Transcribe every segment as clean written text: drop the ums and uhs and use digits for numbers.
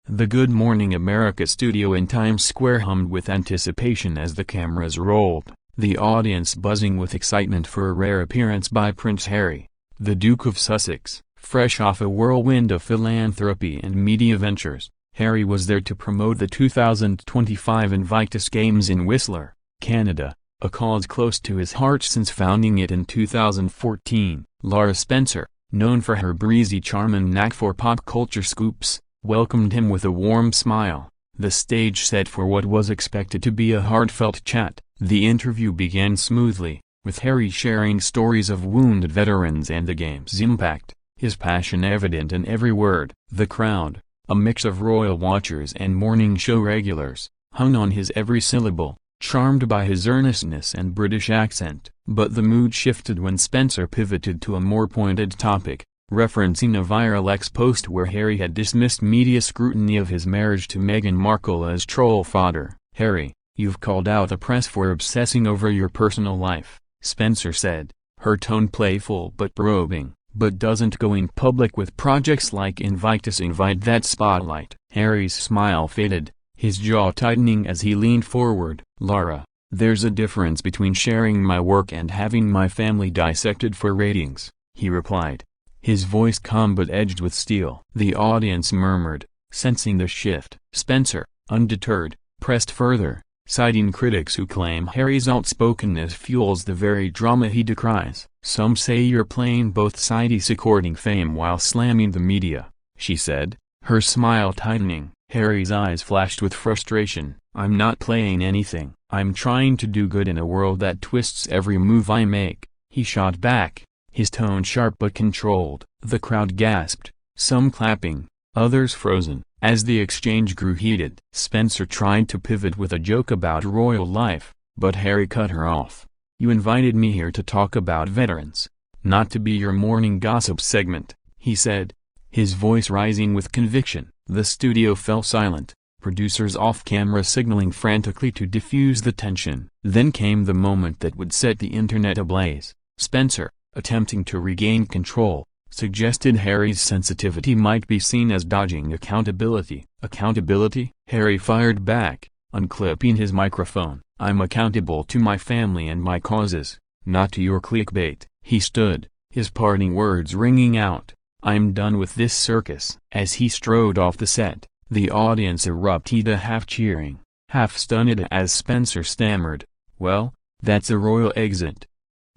The Good Morning America studio in Times Square hummed with anticipation as the cameras rolled, the audience buzzing with excitement for a rare appearance by Prince Harry, the Duke of Sussex. Fresh off a whirlwind of philanthropy and media ventures, Harry was there to promote the 2025 Invictus Games in Whistler, Canada, a cause close to his heart since founding it in 2014. Lara Spencer, known for her breezy charm and knack for pop culture scoops, welcomed him with a warm smile, the stage set for what was expected to be a heartfelt chat. The interview began smoothly, with Harry sharing stories of wounded veterans and the game's impact, his passion evident in every word. The crowd, a mix of royal watchers and morning show regulars, hung on his every syllable, charmed by his earnestness and British accent. But the mood shifted when Spencer pivoted to a more pointed topic, referencing a viral X post where Harry had dismissed media scrutiny of his marriage to Meghan Markle as troll fodder. "Harry, you've called out the press for obsessing over your personal life," Spencer said, her tone playful but probing. "But doesn't going public with projects like Invictus invite that spotlight?" Harry's smile faded, his jaw tightening as he leaned forward. "Lara, there's a difference between sharing my work and having my family dissected for ratings," he replied, his voice calm but edged with steel. The audience murmured, sensing the shift. Spencer, undeterred, pressed further, citing critics who claim Harry's outspokenness fuels the very drama he decries. "Some say you're playing both sides, courting fame while slamming the media," she said, her smile tightening. Harry's eyes flashed with frustration. "I'm not playing anything. I'm trying to do good in a world that twists every move I make," he shot back, his tone sharp but controlled. The crowd gasped, some clapping, others frozen. As the exchange grew heated, Spencer tried to pivot with a joke about royal life, but Harry cut her off. "You invited me here to talk about veterans, not to be your morning gossip segment," he said, his voice rising with conviction. The studio fell silent, producers off-camera signaling frantically to diffuse the tension. Then came the moment that would set the internet ablaze. Spencer, attempting to regain control, suggested Harry's sensitivity might be seen as dodging accountability. "Accountability?" Harry fired back, unclipping his microphone. "I'm accountable to my family and my causes, not to your clickbait." He stood, his parting words ringing out, "I'm done with this circus." As he strode off the set, the audience erupted, half cheering, half stunned as Spencer stammered, "Well, that's a royal exit."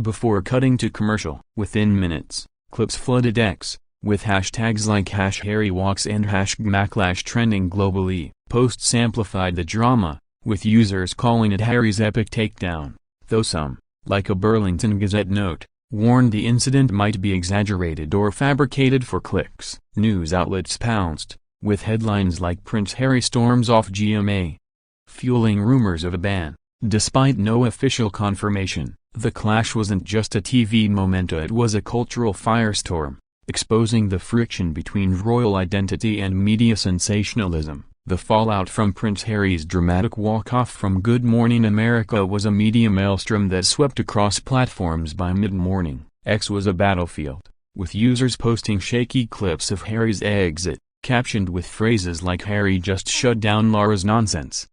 Before cutting to commercial. Within minutes, clips flooded X, with hashtags like #HarryWalks and #Macklash trending globally. Posts amplified the drama, with users calling it Harry's epic takedown, though some, like a Burlington Gazette note, warned the incident might be exaggerated or fabricated for clicks. News outlets pounced, with headlines like "Prince Harry storms off GMA," fueling rumors of a ban. Despite no official confirmation, the clash wasn't just a TV memento, it was a cultural firestorm, exposing the friction between royal identity and media sensationalism. The fallout from Prince Harry's dramatic walk-off from Good Morning America was a media maelstrom that swept across platforms by mid-morning. X was a battlefield, with users posting shaky clips of Harry's exit, captioned with phrases like "Harry just shut down Lara's nonsense"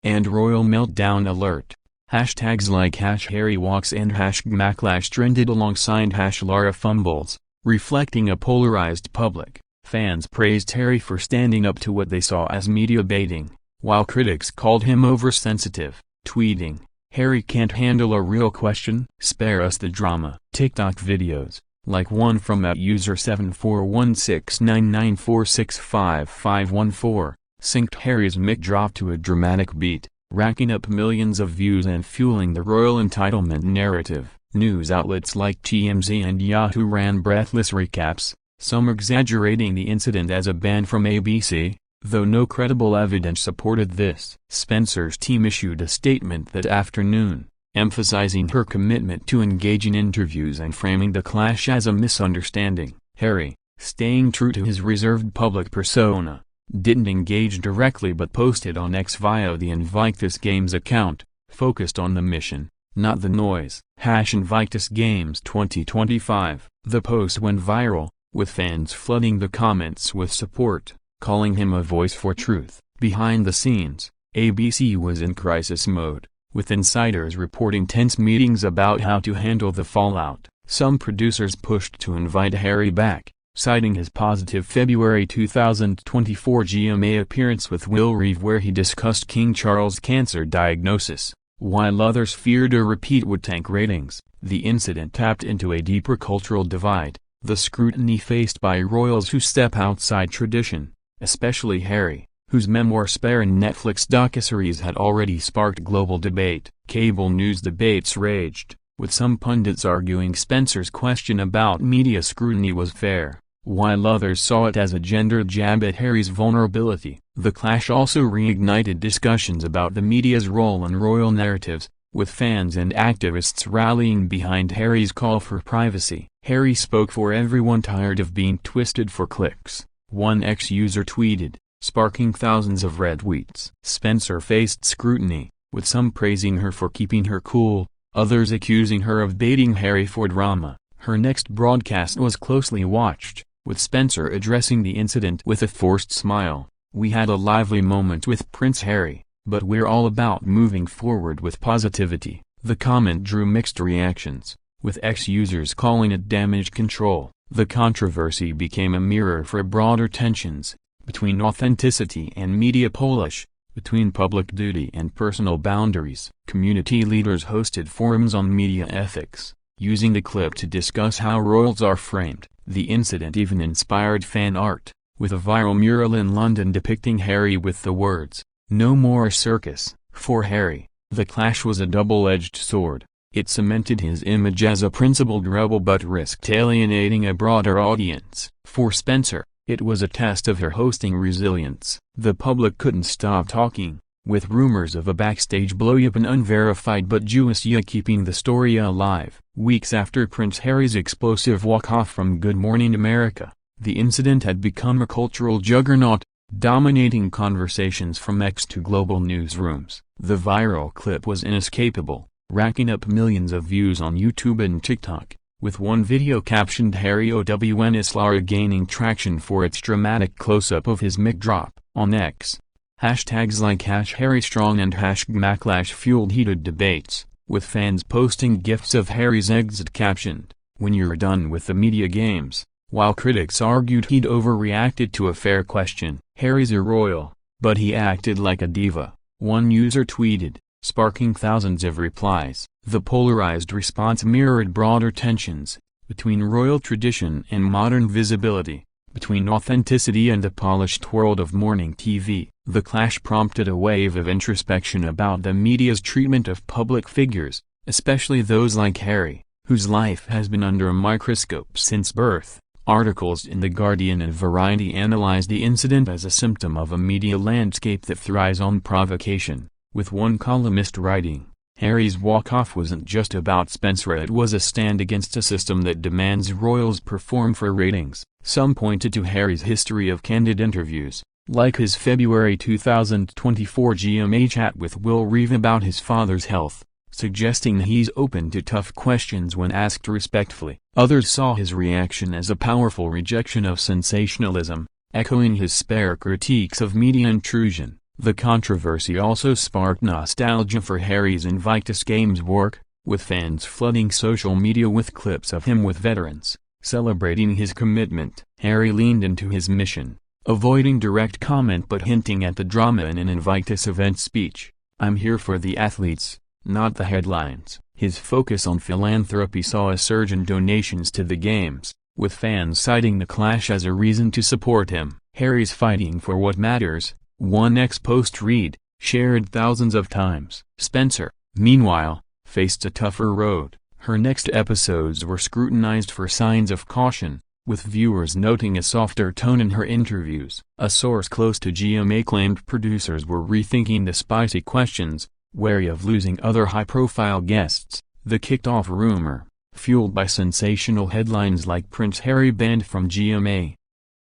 and "Royal meltdown alert." Hashtags like #HarryWalks and #Macklash trended alongside #LaraFumbles, reflecting a polarized public. Fans praised Harry for standing up to what they saw as media baiting, while critics called him oversensitive, tweeting, "Harry can't handle a real question. Spare us the drama." TikTok videos, like one from @user7416994655514, synced Harry's mic drop to a dramatic beat, racking up millions of views and fueling the royal entitlement narrative. News outlets like TMZ and Yahoo ran breathless recaps, some exaggerating the incident as a ban from ABC, though no credible evidence supported this. Spencer's team issued a statement that afternoon, emphasizing her commitment to engage in interviews and framing the clash as a misunderstanding. Harry, staying true to his reserved public persona, didn't engage directly but posted on X via the Invictus Games account, focused on the mission, not the noise. #Invictus Games 2025. The post went viral, with fans flooding the comments with support, calling him a voice for truth. Behind the scenes, ABC was in crisis mode, with insiders reporting tense meetings about how to handle the fallout. Some producers pushed to invite Harry back, citing his positive February 2024 GMA appearance with Will Reeve where he discussed King Charles' cancer diagnosis, while others feared a repeat would tank ratings. The incident tapped into a deeper cultural divide, the scrutiny faced by royals who step outside tradition, especially Harry, whose memoir Spare and Netflix docuseries had already sparked global debate. Cable news debates raged, with some pundits arguing Spencer's question about media scrutiny was fair, while others saw it as a gendered jab at Harry's vulnerability. The clash also reignited discussions about the media's role in royal narratives, with fans and activists rallying behind Harry's call for privacy. Harry spoke for everyone tired of being twisted for clicks, one ex-user tweeted, sparking thousands of retweets. Spencer faced scrutiny, with some praising her for keeping her cool, others accusing her of baiting Harry for drama. Her next broadcast was closely watched, with Spencer addressing the incident with a forced smile. "We had a lively moment with Prince Harry, but we're all about moving forward with positivity." The comment drew mixed reactions, with ex-users calling it damage control. The controversy became a mirror for broader tensions, between authenticity and media polish, between public duty and personal boundaries. Community leaders hosted forums on media ethics, using the clip to discuss how royals are framed. The incident even inspired fan art, with a viral mural in London depicting Harry with the words, "No more circus." For Harry, the clash was a double-edged sword. It cemented his image as a principled rebel but risked alienating a broader audience. For Spencer, it was a test of her hosting resilience. The public couldn't stop talking, with rumors of a backstage blow-up and unverified but juicy keeping the story alive. Weeks after Prince Harry's explosive walk-off from Good Morning America, the incident had become a cultural juggernaut, dominating conversations from X to global newsrooms. The viral clip was inescapable, racking up millions of views on YouTube and TikTok, with one video captioned Harry OWNS Lara gaining traction for its dramatic close-up of his mic drop. On X, hashtags like #HarryStrong and #Macklash fueled heated debates, with fans posting gifs of Harry's exit captioned, "When you're done with the media games," while critics argued he'd overreacted to a fair question. "Harry's a royal, but he acted like a diva," one user tweeted, sparking thousands of replies. The polarized response mirrored broader tensions, between royal tradition and modern visibility, between authenticity and the polished world of morning TV. The clash prompted a wave of introspection about the media's treatment of public figures, especially those like Harry, whose life has been under a microscope since birth. Articles in The Guardian and Variety analyzed the incident as a symptom of a media landscape that thrives on provocation, with one columnist writing, "Harry's walk-off wasn't just about Spencer, it was a stand against a system that demands royals perform for ratings." Some pointed to Harry's history of candid interviews, like his February 2024 GMA chat with Will Reeve about his father's health, suggesting he's open to tough questions when asked respectfully. Others saw his reaction as a powerful rejection of sensationalism, echoing his spare critiques of media intrusion. The controversy also sparked nostalgia for Harry's Invictus Games work, with fans flooding social media with clips of him with veterans, celebrating his commitment. Harry leaned into his mission, avoiding direct comment but hinting at the drama in an Invictus event speech. "I'm here for the athletes, not the headlines." His focus on philanthropy saw a surge in donations to the games, with fans citing the clash as a reason to support him. "Harry's fighting for what matters," one ex-post read, shared thousands of times. Spencer, meanwhile, faced a tougher road. Her next episodes were scrutinized for signs of caution, with viewers noting a softer tone in her interviews. A source close to GMA claimed producers were rethinking the spicy questions, wary of losing other high-profile guests. The kicked-off rumor, fueled by sensational headlines like Prince Harry banned from GMA,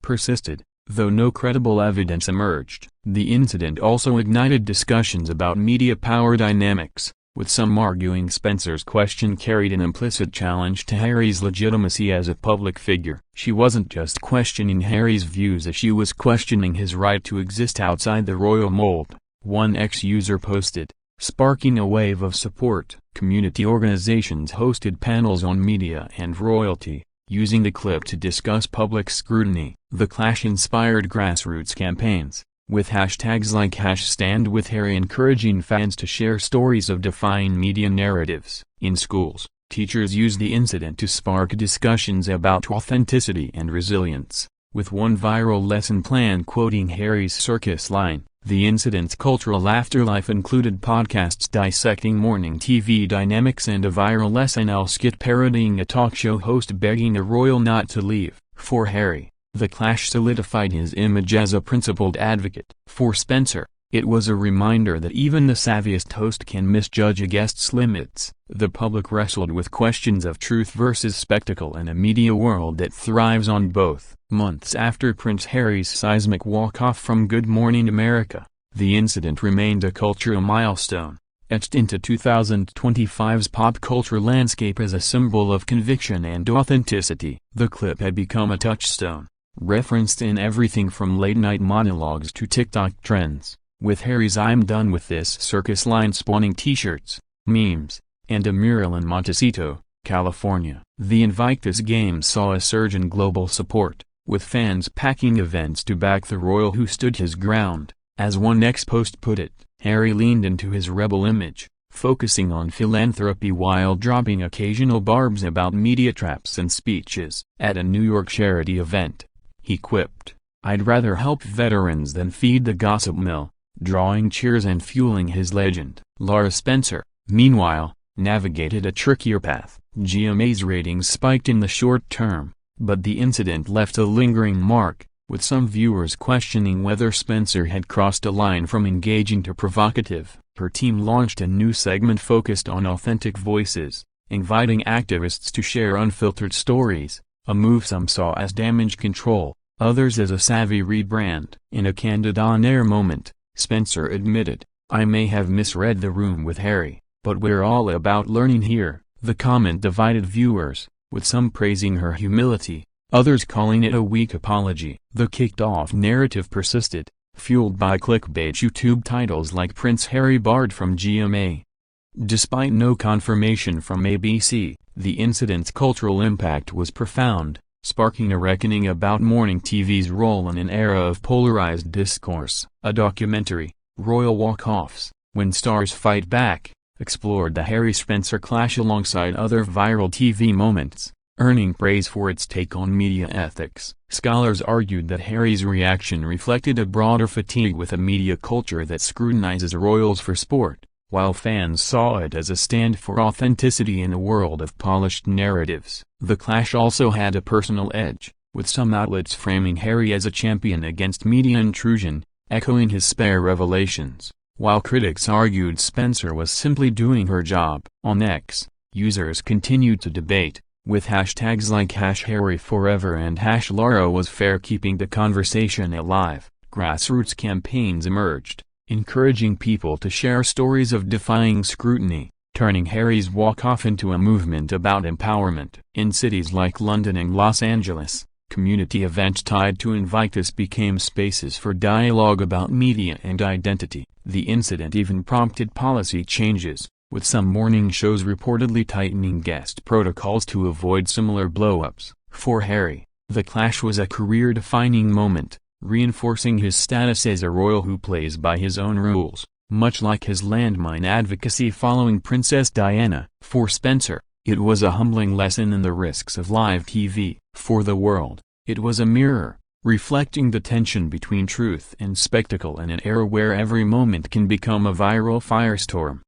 persisted, though no credible evidence emerged. The incident also ignited discussions about media power dynamics, with some arguing Spencer's question carried an implicit challenge to Harry's legitimacy as a public figure. She wasn't just questioning Harry's views, as she was questioning his right to exist outside the royal mold, one ex-user posted, sparking a wave of support. Community organizations hosted panels on media and royalty, using the clip to discuss public scrutiny. The clash inspired grassroots campaigns, with hashtags like #StandWithHarry encouraging fans to share stories of defying media narratives. In schools, teachers used the incident to spark discussions about authenticity and resilience, with one viral lesson plan quoting Harry's circus line. The incident's cultural afterlife included podcasts dissecting morning TV dynamics and a viral SNL skit parodying a talk show host begging a royal not to leave. For Harry, the clash solidified his image as a principled advocate. For Spencer, it was a reminder that even the savviest host can misjudge a guest's limits. The public wrestled with questions of truth versus spectacle in a media world that thrives on both. Months after Prince Harry's seismic walk-off from Good Morning America, the incident remained a cultural milestone, etched into 2025's pop culture landscape as a symbol of conviction and authenticity. The clip had become a touchstone, referenced in everything from late-night monologues to TikTok trends, with Harry's "I'm done with this" circus line spawning t-shirts, memes, and a mural in Montecito, California. The Invictus Games saw a surge in global support, with fans packing events to back the royal who stood his ground. As one ex-post put it, Harry leaned into his rebel image, focusing on philanthropy while dropping occasional barbs about media traps and speeches. At a New York charity event, he quipped, "I'd rather help veterans than feed the gossip mill," drawing cheers and fueling his legend. Lara Spencer, meanwhile, navigated a trickier path. GMA's ratings spiked in the short term, but the incident left a lingering mark, with some viewers questioning whether Spencer had crossed a line from engaging to provocative. Her team launched a new segment focused on authentic voices, inviting activists to share unfiltered stories, a move some saw as damage control, others as a savvy rebrand. In a candid on-air moment, Spencer admitted, "I may have misread the room with Harry, but we're all about learning here." The comment divided viewers, with some praising her humility, others calling it a weak apology. The kicked-off narrative persisted, fueled by clickbait YouTube titles like "Prince Harry barred from GMA." Despite no confirmation from ABC, the incident's cultural impact was profound, sparking a reckoning about morning TV's role in an era of polarized discourse. A documentary, Royal Walk-Offs, When Stars Fight Back, explored the Harry-Spencer clash alongside other viral TV moments, earning praise for its take on media ethics. Scholars argued that Harry's reaction reflected a broader fatigue with a media culture that scrutinizes royals for sport, while fans saw it as a stand for authenticity in a world of polished narratives. The clash also had a personal edge, with some outlets framing Harry as a champion against media intrusion, echoing his spare revelations, while critics argued Spencer was simply doing her job. On X, users continued to debate, with hashtags like #HarryForever and #Lara was fair keeping the conversation alive. Grassroots campaigns emerged, encouraging people to share stories of defying scrutiny, turning Harry's walk-off into a movement about empowerment. In cities like London and Los Angeles, community events tied to Invictus became spaces for dialogue about media and identity. The incident even prompted policy changes, with some morning shows reportedly tightening guest protocols to avoid similar blow-ups. For Harry, the clash was a career-defining moment, reinforcing his status as a royal who plays by his own rules, much like his landmine advocacy following Princess Diana. For Spencer, it was a humbling lesson in the risks of live TV. For the world, it was a mirror, reflecting the tension between truth and spectacle in an era where every moment can become a viral firestorm.